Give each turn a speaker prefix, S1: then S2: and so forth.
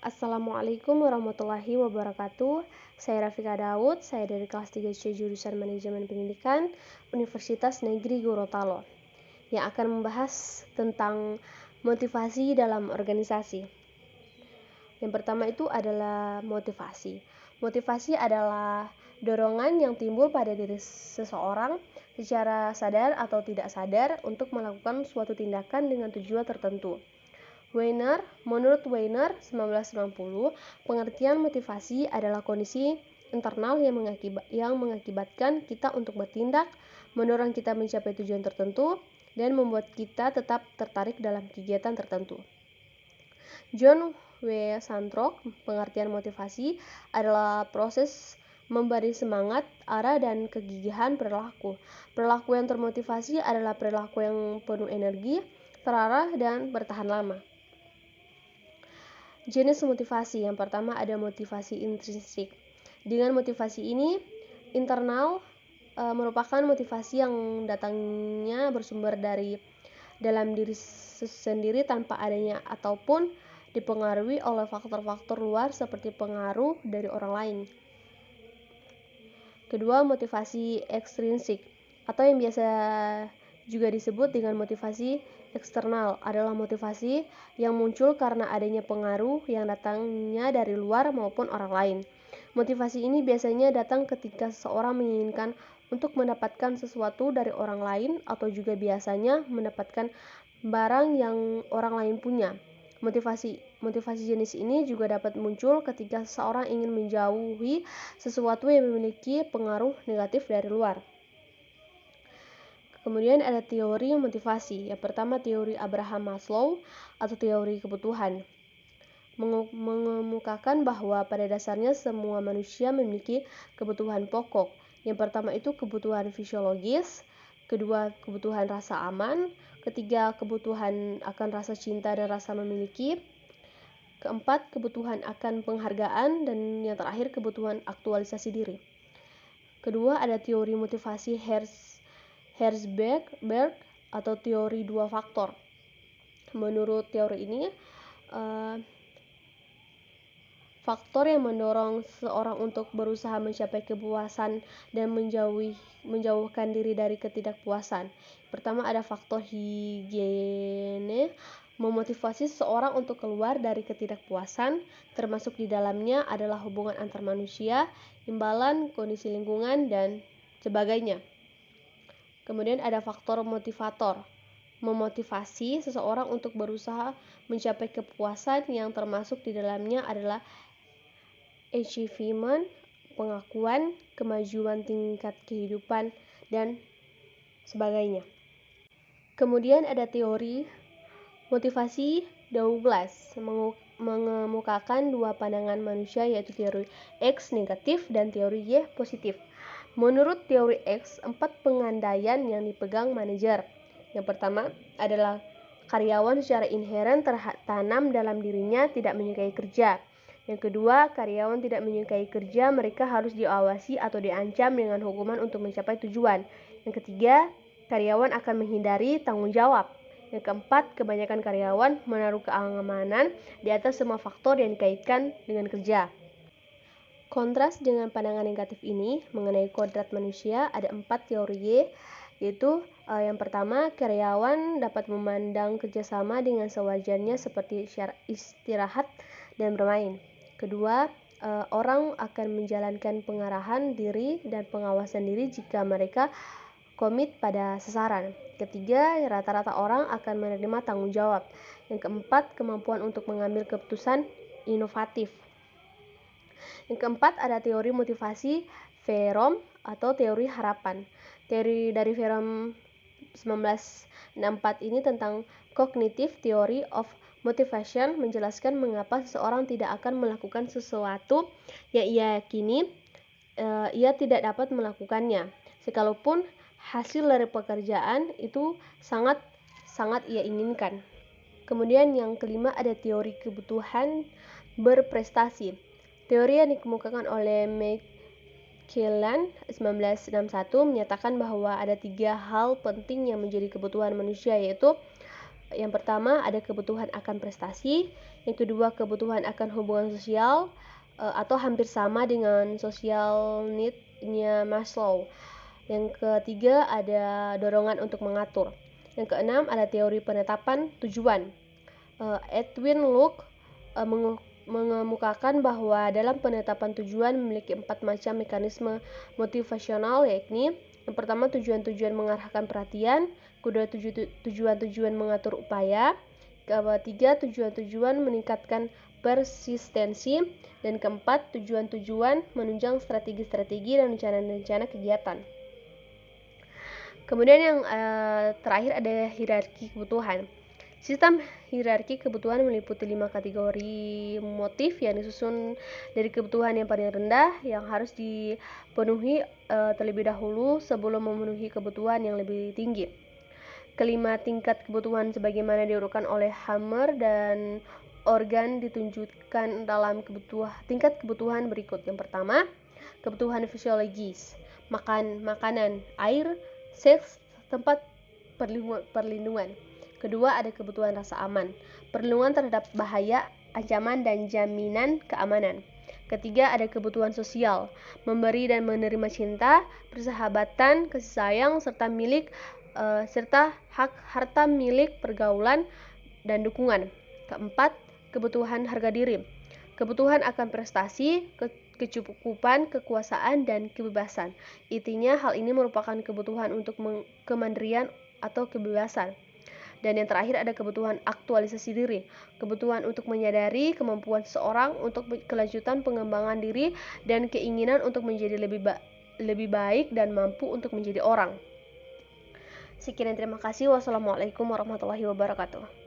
S1: Assalamualaikum warahmatullahi wabarakatuh. Saya Rafika Daud, saya dari kelas 3C jurusan Manajemen Pendidikan Universitas Negeri Gorontalo yang akan membahas tentang motivasi dalam organisasi. Yang pertama itu adalah motivasi. Motivasi adalah dorongan yang timbul pada diri seseorang secara sadar atau tidak sadar untuk melakukan suatu tindakan dengan tujuan tertentu. Menurut Weiner 1990, pengertian motivasi adalah kondisi internal yang mengakibatkan kita untuk bertindak, mendorong kita mencapai tujuan tertentu, dan membuat kita tetap tertarik dalam kegiatan tertentu. John W. Santrock, pengertian motivasi adalah proses memberi semangat, arah, dan kegigihan perilaku. Perilaku yang termotivasi adalah perilaku yang penuh energi, terarah, dan bertahan lama. Jenis motivasi yang pertama ada motivasi intrinsik. Dengan motivasi ini, internal merupakan motivasi yang datangnya bersumber dari dalam diri sendiri tanpa adanya ataupun dipengaruhi oleh faktor-faktor luar seperti pengaruh dari orang lain. Kedua, motivasi ekstrinsik atau yang biasa juga disebut dengan motivasi eksternal adalah motivasi yang muncul karena adanya pengaruh yang datangnya dari luar maupun orang lain. Motivasi ini biasanya datang ketika seseorang menginginkan untuk mendapatkan sesuatu dari orang lain atau juga biasanya mendapatkan barang yang orang lain punya. Motivasi jenis ini juga dapat muncul ketika seseorang ingin menjauhi sesuatu yang memiliki pengaruh negatif dari luar. Kemudian ada teori motivasi. Yang pertama teori Abraham Maslow atau teori kebutuhan. Mengemukakan bahwa pada dasarnya semua manusia memiliki kebutuhan pokok. Yang pertama itu kebutuhan fisiologis, kedua kebutuhan rasa aman, ketiga kebutuhan akan rasa cinta dan rasa memiliki, keempat kebutuhan akan penghargaan, dan yang terakhir kebutuhan aktualisasi diri. Kedua ada teori motivasi Herzberg atau teori dua faktor. Menurut teori ini, faktor yang mendorong seseorang untuk berusaha mencapai kepuasan dan menjauhkan diri dari ketidakpuasan. Pertama ada faktor higiene, memotivasi seseorang untuk keluar dari ketidakpuasan, termasuk di dalamnya adalah hubungan antar manusia, imbalan, kondisi lingkungan, dan sebagainya. Kemudian ada faktor motivator, memotivasi seseorang untuk berusaha mencapai kepuasan yang termasuk di dalamnya adalah achievement, pengakuan, kemajuan tingkat kehidupan, dan sebagainya. Kemudian ada teori motivasi Douglas mengemukakan dua pandangan manusia yaitu teori X negatif dan teori Y positif. Menurut teori X, 4 pengandaian yang dipegang manajer. Yang pertama adalah karyawan secara inheren tertanam dalam dirinya tidak menyukai kerja. Yang kedua, karyawan tidak menyukai kerja, mereka harus diawasi atau diancam dengan hukuman untuk mencapai tujuan. Yang ketiga, karyawan akan menghindari tanggung jawab. Yang keempat, kebanyakan karyawan menaruh keamanan di atas semua faktor yang dikaitkan dengan kerja. Kontras dengan pandangan negatif ini mengenai kodrat manusia ada 4 teori Y, yaitu yang pertama karyawan dapat memandang kerjasama dengan sewajarnya seperti istirahat dan bermain. Kedua, orang akan menjalankan pengarahan diri dan pengawasan diri jika mereka komit pada sasaran. Ketiga, rata-rata orang akan menerima tanggung jawab. Yang keempat, kemampuan untuk mengambil keputusan inovatif. Yang keempat ada teori motivasi Verom atau teori harapan. Teori dari Verom 1964 ini tentang cognitive theory of motivation menjelaskan mengapa seseorang tidak akan melakukan sesuatu yang ia yakini ia tidak dapat melakukannya, sekalipun hasil dari pekerjaan itu sangat ia inginkan. Kemudian yang kelima ada teori kebutuhan berprestasi. Teori yang dikemukakan oleh McClellan 1961 menyatakan bahwa ada 3 hal penting yang menjadi kebutuhan manusia, yaitu Yang pertama ada kebutuhan akan prestasi, yang kedua kebutuhan akan hubungan sosial atau hampir sama dengan social need-nya Maslow. Yang ketiga ada dorongan untuk mengatur. Yang keenam ada teori penetapan tujuan. Edwin Locke mengemukakan bahwa dalam penetapan tujuan memiliki 4 macam mekanisme motivasional, yakni yang pertama tujuan-tujuan mengarahkan perhatian, kedua tujuan-tujuan mengatur upaya, ketiga tujuan-tujuan meningkatkan persistensi, dan keempat tujuan-tujuan menunjang strategi-strategi dan rencana-rencana kegiatan. Kemudian yang terakhir ada hierarki kebutuhan. Sistem hierarki kebutuhan meliputi 5 kategori motif yang disusun dari kebutuhan yang paling rendah yang harus dipenuhi terlebih dahulu sebelum memenuhi kebutuhan yang lebih tinggi. Kelima tingkat kebutuhan sebagaimana diurutkan oleh Hammer dan Organ ditunjukkan dalam tingkat kebutuhan berikut. Yang pertama, kebutuhan fisiologis, makanan, air, seks, tempat perlindungan. Kedua, ada kebutuhan rasa aman, perlindungan terhadap bahaya, ancaman, dan jaminan keamanan. Ketiga, ada kebutuhan sosial, memberi dan menerima cinta, persahabatan, kasih sayang, serta hak harta milik, pergaulan, dan dukungan. Keempat, kebutuhan harga diri, kebutuhan akan prestasi, kecukupan, kekuasaan, dan kebebasan. Intinya, hal ini merupakan kebutuhan untuk kemandirian atau kebebasan. Dan yang terakhir ada kebutuhan aktualisasi diri, kebutuhan untuk menyadari kemampuan seseorang untuk kelanjutan pengembangan diri dan keinginan untuk menjadi lebih baik dan mampu untuk menjadi orang. Sekian dan terima kasih. Wassalamualaikum warahmatullahi wabarakatuh.